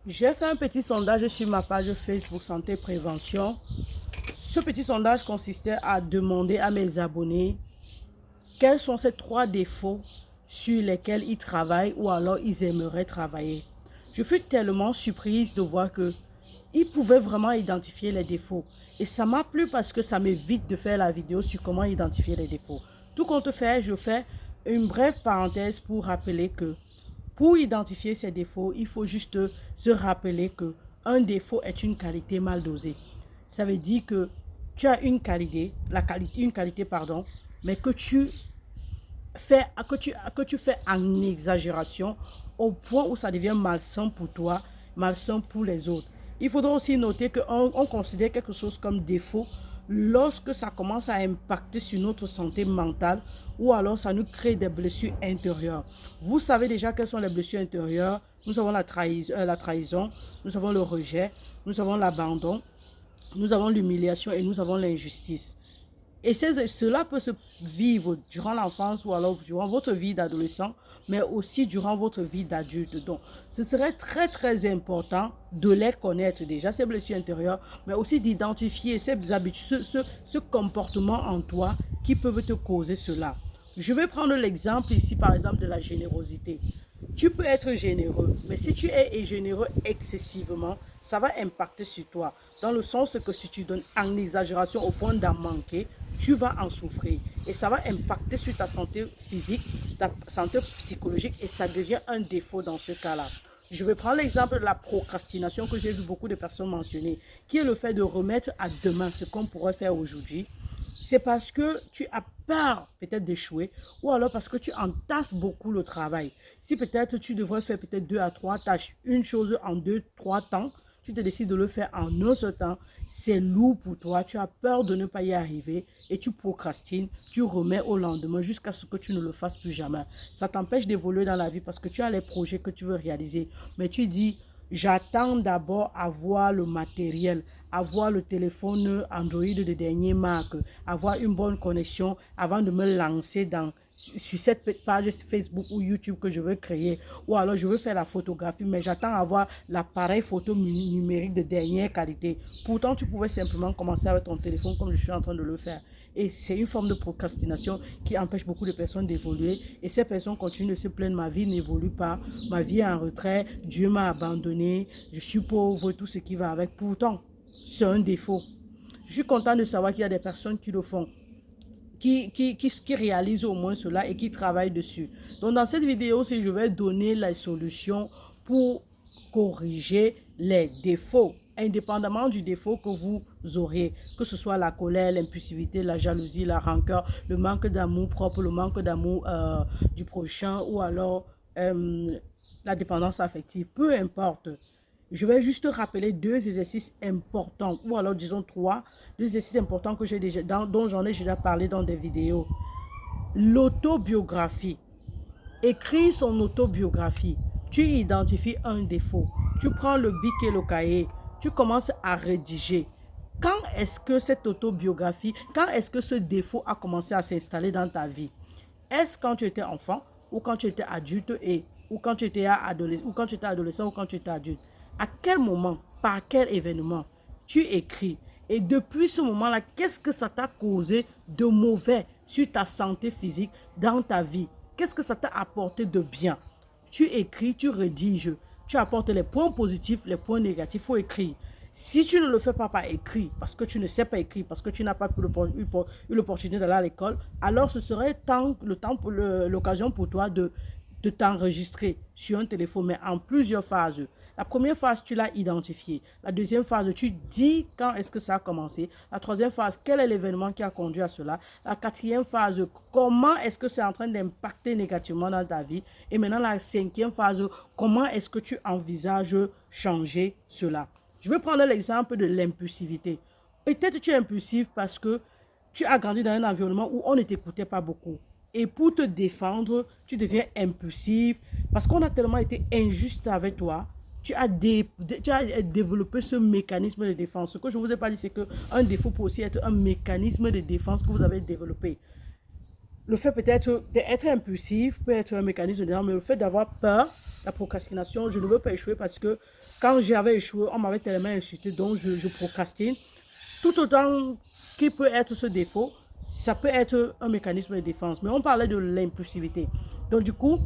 J'ai fait un petit sondage sur ma page Facebook Santé Prévention. Ce petit sondage consistait à demander à mes abonnés quels sont ces 3 défauts sur lesquels ils travaillent ou alors ils aimeraient travailler. Je fus tellement surprise de voir que ils pouvaient vraiment identifier les défauts. Et ça m'a plu parce que ça m'évite de faire la vidéo sur comment identifier les défauts. Tout compte fait, je fais une brève parenthèse pour rappeler que pour identifier ces défauts, il faut juste se rappeler que un défaut est une qualité mal dosée. Ça veut dire que tu as une qualité, pardon, mais que tu fais en exagération au point où ça devient malsain pour toi, malsain pour les autres. Il faudra aussi noter qu'on considère quelque chose comme défaut lorsque ça commence à impacter sur notre santé mentale ou alors ça nous crée des blessures intérieures. Vous savez déjà quelles sont les blessures intérieures. Nous avons la trahison, nous avons le rejet, nous avons l'abandon, nous avons l'humiliation et nous avons l'injustice. Et cela peut se vivre durant l'enfance ou alors durant votre vie d'adolescent, mais aussi durant votre vie d'adulte. Donc, ce serait très, très important de les connaître déjà, ces blessures intérieures, mais aussi d'identifier ces habitudes, ce comportement en toi qui peuvent te causer cela. Je vais prendre l'exemple ici, par exemple, de la générosité. Tu peux être généreux, mais si tu es généreux excessivement, ça va impacter sur toi. Dans le sens que si tu donnes en exagération au point d'en manquer, tu vas en souffrir. Et ça va impacter sur ta santé physique, ta santé psychologique et ça devient un défaut dans ce cas-là. Je vais prendre l'exemple de la procrastination que j'ai vu beaucoup de personnes mentionner, qui est le fait de remettre à demain ce qu'on pourrait faire aujourd'hui. C'est parce que tu as peur peut-être d'échouer ou alors parce que tu entasses beaucoup le travail. Si peut-être tu devrais faire peut-être 2 à 3 tâches, une chose en 2, 3 temps, tu te décides de le faire en un seul temps, c'est lourd pour toi, tu as peur de ne pas y arriver et tu procrastines, tu remets au lendemain jusqu'à ce que tu ne le fasses plus jamais. Ça t'empêche d'évoluer dans la vie parce que tu as les projets que tu veux réaliser, mais tu dis, j'attends d'abord avoir le matériel, avoir le téléphone Android de dernière marque, avoir une bonne connexion avant de me lancer sur cette page Facebook ou YouTube que je veux créer. Ou alors je veux faire la photographie, mais j'attends avoir l'appareil photo numérique de dernière qualité. Pourtant, tu pouvais simplement commencer avec ton téléphone comme je suis en train de le faire. Et c'est une forme de procrastination qui empêche beaucoup de personnes d'évoluer. Et ces personnes continuent de se plaindre, ma vie n'évolue pas, ma vie est en retrait, Dieu m'a abandonné, je suis pauvre, tout ce qui va avec. Pourtant, c'est un défaut. Je suis content de savoir qu'il y a des personnes qui le font, qui réalisent au moins cela et qui travaillent dessus. Donc dans cette vidéo, je vais donner les solutions pour corriger les défauts, indépendamment du défaut que vous aurez, que ce soit la colère, l'impulsivité, la jalousie, la rancœur, le manque d'amour propre, le manque d'amour du prochain ou alors la dépendance affective, peu importe. Je vais juste rappeler 2 exercices importants, ou alors disons 2 exercices importants que dont j'en ai déjà parlé dans des vidéos. L'autobiographie. Écrire son autobiographie. Tu identifies un défaut. Tu prends le bic et le cahier. Tu commences à rédiger. Quand est-ce que cette autobiographie, quand est-ce que ce défaut a commencé à s'installer dans ta vie? Est-ce quand tu étais enfant ou quand tu étais adulte ou quand tu étais adolescent ou quand tu étais adulte? À quel moment, par quel événement tu écris? Et depuis ce moment-là, qu'est-ce que ça t'a causé de mauvais sur ta santé physique dans ta vie? Qu'est-ce que ça t'a apporté de bien? Tu écris, tu rédiges, tu apportes les points positifs, les points négatifs, il faut écrire. Si tu ne le fais pas par écrit, parce que tu ne sais pas écrire, parce que tu n'as pas eu l'opportunité d'aller à l'école, alors ce serait l'occasion pour toi de t'enregistrer sur un téléphone, mais en plusieurs phases. La première phase, tu l'as identifié. La deuxième phase, tu dis quand est-ce que ça a commencé. La troisième phase, quel est l'événement qui a conduit à cela. La quatrième phase, comment est-ce que c'est en train d'impacter négativement dans ta vie. Et maintenant, la cinquième phase, comment est-ce que tu envisages changer cela. Je vais prendre l'exemple de l'impulsivité. Peut-être tu es impulsif parce que tu as grandi dans un environnement où on ne t'écoutait pas beaucoup. Et pour te défendre, tu deviens impulsif parce qu'on a tellement été injuste avec toi. Tu as développé ce mécanisme de défense. Ce que je ne vous ai pas dit, c'est qu'un défaut peut aussi être un mécanisme de défense que vous avez développé. le fait peut-être d'être impulsif peut être un mécanisme de mais le fait d'avoir peur, la procrastination, je ne veux pas échouer parce que quand j'avais échoué, on m'avait tellement insulté, donc je procrastine. Tout autant qu'il peut être ce défaut, ça peut être un mécanisme de défense. Mais on parlait de l'impulsivité. Donc du coup,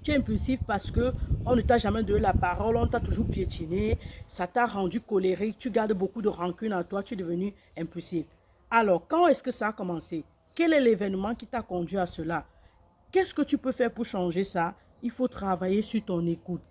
tu es impulsif parce que on ne t'a jamais donné la parole, on t'a toujours piétiné, ça t'a rendu colérique, tu gardes beaucoup de rancune en toi, tu es devenu impulsif. Alors, quand est-ce que ça a commencé? Quel est l'événement qui t'a conduit à cela? Qu'est-ce que tu peux faire pour changer ça? Il faut travailler sur ton écoute.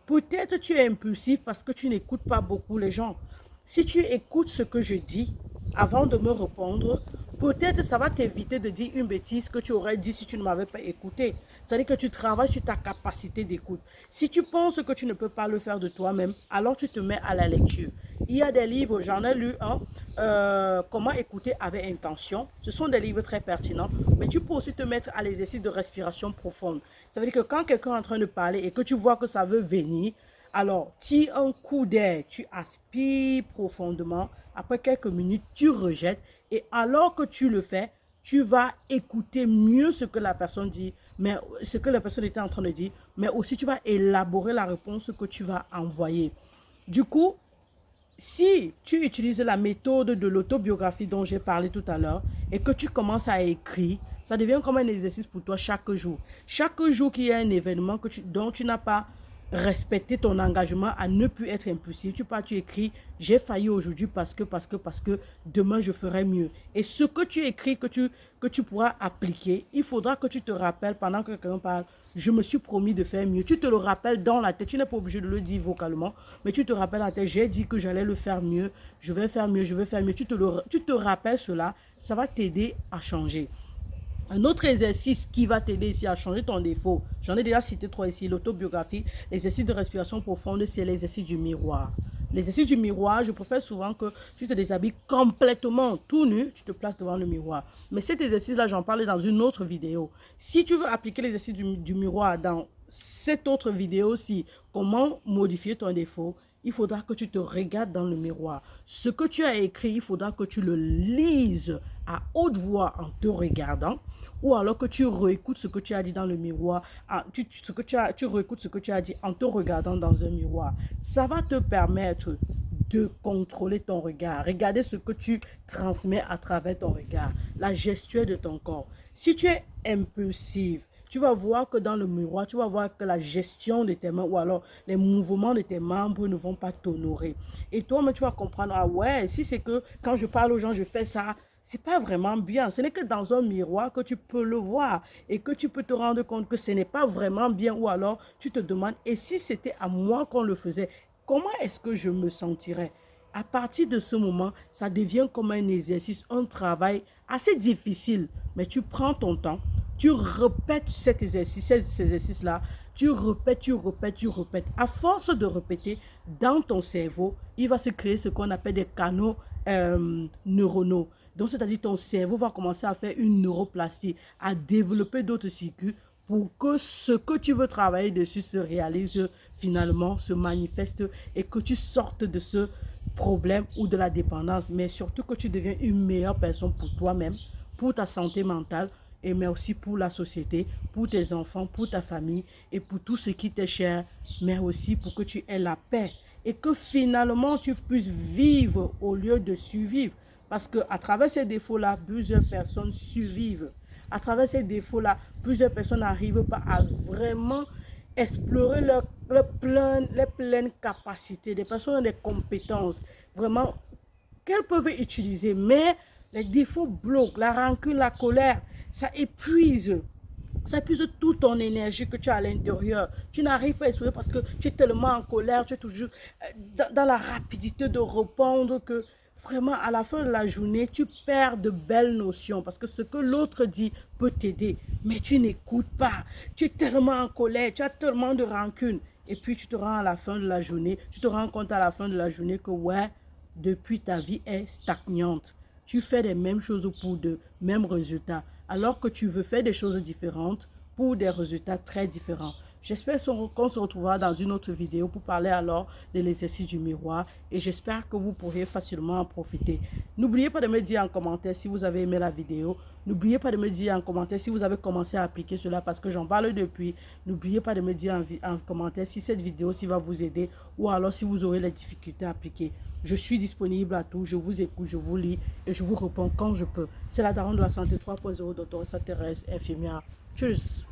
Peut-être tu es impulsif parce que tu n'écoutes pas beaucoup les gens. Si tu écoutes ce que je dis avant de me répondre, peut-être ça va t'éviter de dire une bêtise que tu aurais dit si tu ne m'avais pas écouté. C'est-à-dire que tu travailles sur ta capacité d'écoute. Si tu penses que tu ne peux pas le faire de toi-même, alors tu te mets à la lecture. Il y a des livres, j'en ai lu un, Comment écouter avec intention. Ce sont des livres très pertinents, mais tu peux aussi te mettre à l'exercice de respiration profonde. Ça veut dire que quand quelqu'un est en train de parler et que tu vois que ça veut venir, alors tire un coup d'air, tu aspires profondément, après quelques minutes, tu rejettes et alors que tu le fais, tu vas écouter mieux ce que la personne dit, mais ce que la personne était en train de dire, mais aussi tu vas élaborer la réponse que tu vas envoyer. Du coup, si tu utilises la méthode de l'autobiographie dont j'ai parlé tout à l'heure et que tu commences à écrire, ça devient comme un exercice pour toi chaque jour. Chaque jour qu'il y a un événement dont tu n'as pas respecté ton engagement à ne plus être impulsif, tu écris, j'ai failli aujourd'hui parce que demain je ferai mieux. Et ce que tu écris, que tu pourras appliquer, il faudra que tu te rappelles pendant que quelqu'un parle, je me suis promis de faire mieux. Tu te le rappelles dans la tête, tu n'es pas obligé de le dire vocalement, mais tu te rappelles dans la tête, j'ai dit que j'allais le faire mieux, je vais faire mieux, je vais faire mieux. Tu te rappelles cela, ça va t'aider à changer. Un autre exercice qui va t'aider ici à changer ton défaut, j'en ai déjà cité trois ici, l'autobiographie, l'exercice de respiration profonde, c'est l'exercice du miroir. L'exercice du miroir, je préfère souvent que tu te déshabilles complètement tout nu, tu te places devant le miroir. Mais cet exercice-là, j'en parlais dans une autre vidéo. Si tu veux appliquer l'exercice du miroir dans cette autre vidéo-ci, comment modifier ton défaut, il faudra que tu te regardes dans le miroir. Ce que tu as écrit, il faudra que tu le lises à haute voix en te regardant, ou alors que tu réécoutes ce que tu as dit dans le miroir, tu réécoutes ce que tu as dit en te regardant dans un miroir. Ça va te permettre de contrôler ton regard. Regardez ce que tu transmets à travers ton regard, la gestuelle de ton corps. Si tu es impulsive, tu vas voir que dans le miroir, tu vas voir que la gestion de tes mains ou alors les mouvements de tes membres ne vont pas t'honorer. Et toi-même, tu vas comprendre, ah ouais, si c'est que quand je parle aux gens, je fais ça, c'est pas vraiment bien. Ce n'est que dans un miroir que tu peux le voir et que tu peux te rendre compte que ce n'est pas vraiment bien ou alors tu te demandes, et si c'était à moi qu'on le faisait, comment est-ce que je me sentirais? À partir de ce moment, ça devient comme un exercice, un travail assez difficile, mais tu prends ton temps, tu répètes cet exercice, ces exercices-là, tu répètes, tu répètes, tu répètes. À force de répéter, dans ton cerveau, il va se créer ce qu'on appelle des canaux neuronaux. Donc, c'est-à-dire ton cerveau va commencer à faire une neuroplastie, à développer d'autres circuits pour que ce que tu veux travailler dessus se réalise finalement, se manifeste et que tu sortes de ce problème ou de la dépendance, mais surtout que tu deviens une meilleure personne pour toi-même, pour ta santé mentale, et mais aussi pour la société, pour tes enfants, pour ta famille et pour tout ce qui t'est cher, mais aussi pour que tu aies la paix et que finalement tu puisses vivre au lieu de survivre. Parce qu'à travers ces défauts-là, plusieurs personnes survivent. À travers ces défauts-là, plusieurs personnes n'arrivent pas à vraiment explorer les pleines capacités. Des personnes ont des compétences vraiment qu'elles peuvent utiliser, mais les défauts bloquent, la rancune, la colère, ça épuise. Ça épuise toute ton énergie que tu as à l'intérieur. Tu n'arrives pas à exprimer parce que tu es tellement en colère, tu es toujours dans la rapidité de répondre que vraiment à la fin de la journée, tu perds de belles notions parce que ce que l'autre dit peut t'aider, mais tu n'écoutes pas. Tu es tellement en colère, tu as tellement de rancune. Et puis tu te rends à la fin de la journée, tu te rends compte à la fin de la journée que ouais, depuis ta vie est stagnante. Tu fais les mêmes choses pour de mêmes résultats, alors que tu veux faire des choses différentes pour des résultats très différents. J'espère qu'on se retrouvera dans une autre vidéo pour parler alors de l'exercice du miroir et j'espère que vous pourrez facilement en profiter. N'oubliez pas de me dire en commentaire si vous avez aimé la vidéo. N'oubliez pas de me dire en commentaire si vous avez commencé à appliquer cela parce que j'en parle depuis. N'oubliez pas de me dire en commentaire si cette vidéo va vous aider ou alors si vous aurez les difficultés à appliquer. Je suis disponible à tout, je vous écoute, je vous lis et je vous réponds quand je peux. C'est la daronne de la santé 3.0, docteur Thérèse, infirmière. Tchuss!